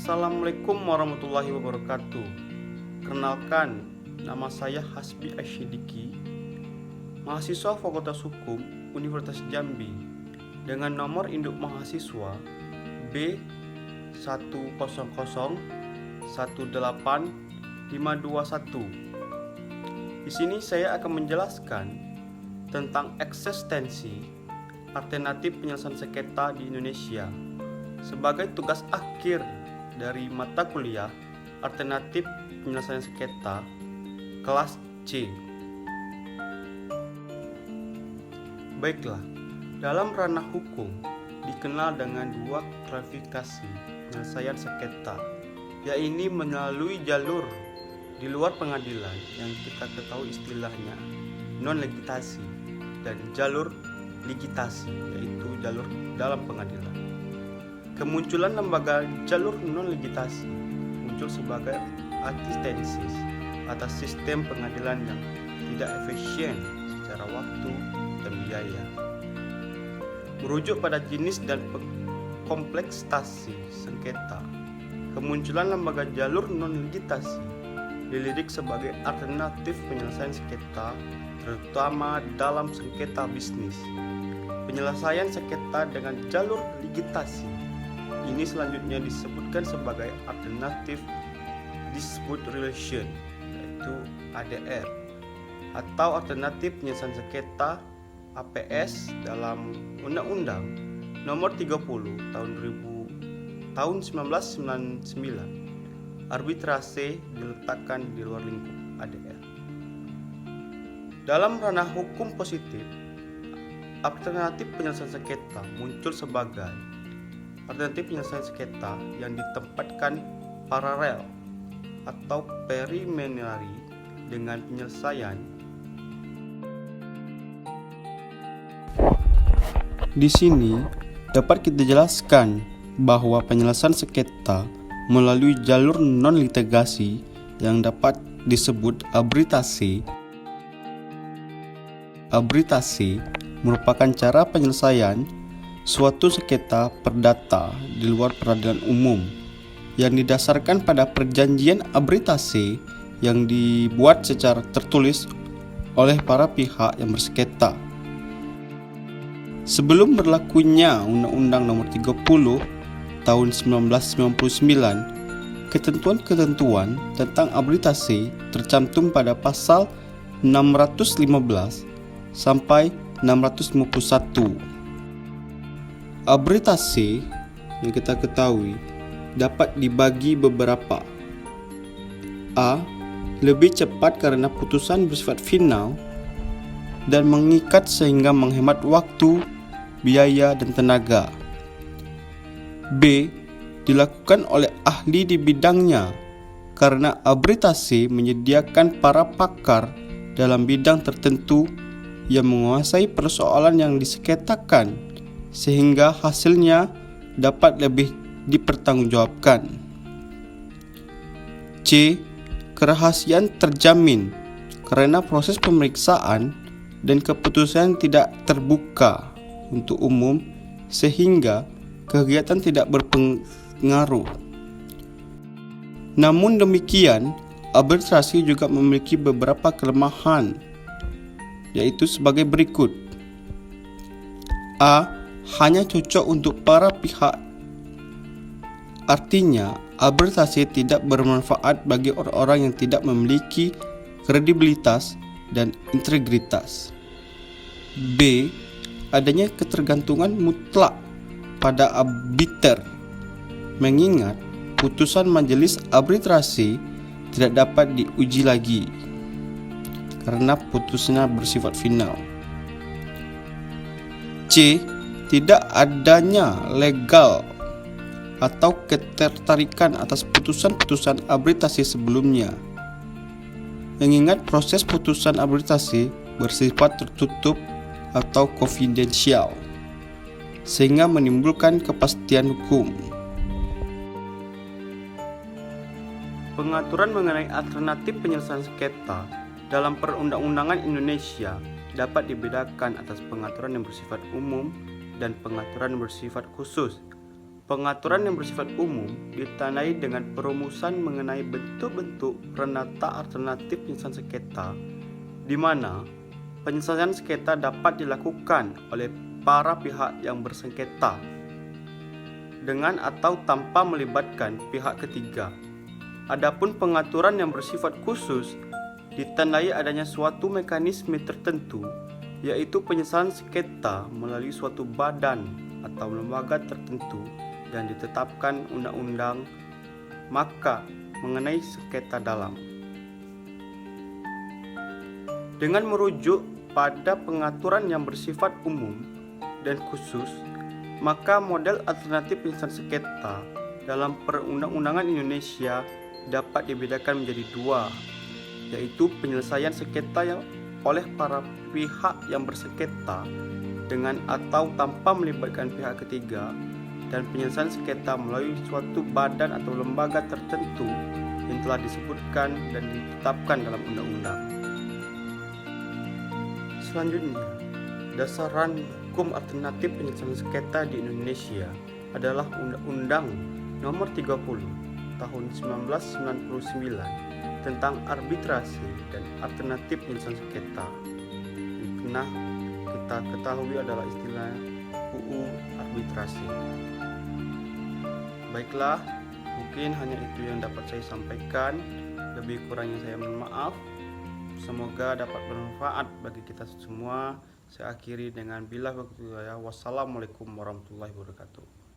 Assalamualaikum warahmatullahi wabarakatuh. Kenalkan, nama saya Hasbi Asyidiki, mahasiswa Fakultas Hukum Universitas Jambi, dengan nomor induk mahasiswa B1001851. Di sini saya akan menjelaskan tentang eksistensi alternatif penyelesaian sengketa di Indonesia sebagai tugas akhir dari mata kuliah alternatif penyelesaian sengketa kelas C. Baiklah, dalam ranah hukum dikenal dengan dua klasifikasi penyelesaian sengketa, yaitu melalui jalur di luar pengadilan yang kita ketahui istilahnya non-ligitasi, dan jalur ligitasi, yaitu jalur dalam pengadilan. Kemunculan lembaga jalur non-ligitasi muncul sebagai antitesis atas sistem pengadilan yang tidak efisien secara waktu dan biaya. Merujuk pada jenis dan kompleksitas sengketa, kemunculan lembaga jalur non-ligitasi dilirik sebagai alternatif penyelesaian sengketa, terutama dalam sengketa bisnis. Penyelesaian sengketa dengan jalur ligitasi ini selanjutnya disebutkan sebagai alternatif dispute resolution, yaitu ADR, atau alternatif penyelesaian sengketa APS dalam Undang-Undang Nomor 30 tahun 1999. Arbitrase diletakkan di luar lingkup ADR. Dalam ranah hukum positif, alternatif penyelesaian sengketa muncul sebagai alternatif penyelesaian sengketa yang ditempatkan paralel atau preliminary dengan penyelesaian. Di sini dapat kita jelaskan bahwa penyelesaian sengketa melalui jalur non-litigasi yang dapat disebut arbitrase. Arbitrase merupakan cara penyelesaian suatu sengketa perdata di luar peradilan umum yang didasarkan pada perjanjian arbitrase yang dibuat secara tertulis oleh para pihak yang bersengketa. Sebelum berlakunya Undang-Undang Nomor 30 tahun 1999, ketentuan-ketentuan tentang arbitrase tercantum pada pasal 615 sampai 651. Arbitrase yang kita ketahui dapat dibagi beberapa. A. Lebih cepat karena putusan bersifat final dan mengikat sehingga menghemat waktu, biaya, dan tenaga. B. Dilakukan oleh ahli di bidangnya karena arbitrase menyediakan para pakar dalam bidang tertentu yang menguasai persoalan yang disengketakan sehingga hasilnya dapat lebih dipertanggungjawabkan. C. Kerahasiaan terjamin karena proses pemeriksaan dan keputusan tidak terbuka untuk umum sehingga kegiatan tidak berpengaruh. Namun demikian, arbitrase juga memiliki beberapa kelemahan, yaitu sebagai berikut. A. Hanya cocok untuk para pihak. Artinya, arbitrase tidak bermanfaat bagi orang-orang yang tidak memiliki kredibilitas dan integritas. B. Adanya ketergantungan mutlak pada arbiter, mengingat putusan majelis arbitrase tidak dapat diuji lagi karena putusnya bersifat final. C. Tidak adanya legal atau ketertarikan atas putusan-putusan arbitrase sebelumnya, mengingat proses putusan arbitrase bersifat tertutup atau konfidensial, sehingga menimbulkan kepastian hukum. Pengaturan mengenai alternatif penyelesaian sengketa dalam perundang-undangan Indonesia dapat dibedakan atas pengaturan yang bersifat umum dan pengaturan yang bersifat khusus. Pengaturan yang bersifat umum ditandai dengan perumusan mengenai bentuk-bentuk perenata alternatif penyelesaian sengketa, di mana penyelesaian sengketa dapat dilakukan oleh para pihak yang bersengketa dengan atau tanpa melibatkan pihak ketiga. Adapun pengaturan yang bersifat khusus ditandai adanya suatu mekanisme tertentu, yaitu penyelesaian sengketa melalui suatu badan atau lembaga tertentu yang ditetapkan undang-undang, maka mengenai sengketa dalam. Dengan merujuk pada pengaturan yang bersifat umum dan khusus, maka model alternatif penyelesaian sengketa dalam perundang-undangan Indonesia dapat dibedakan menjadi dua, yaitu penyelesaian sengketa yang oleh para pihak yang bersengketa dengan atau tanpa melibatkan pihak ketiga, dan penyelesaian sengketa melalui suatu badan atau lembaga tertentu yang telah disebutkan dan ditetapkan dalam undang-undang. Selanjutnya, dasaran hukum alternatif penyelesaian sengketa di Indonesia adalah Undang-Undang Nomor 30 Tahun 1999 tentang arbitrasi dan alternatif penyelesaian sengketa, yang pernah kita ketahui adalah istilah UU arbitrasi. Baiklah, mungkin hanya itu yang dapat saya sampaikan. Lebih kurangnya saya mohon maaf. Semoga dapat bermanfaat bagi kita semua. Saya akhiri dengan wassalamualaikum warahmatullahi wabarakatuh.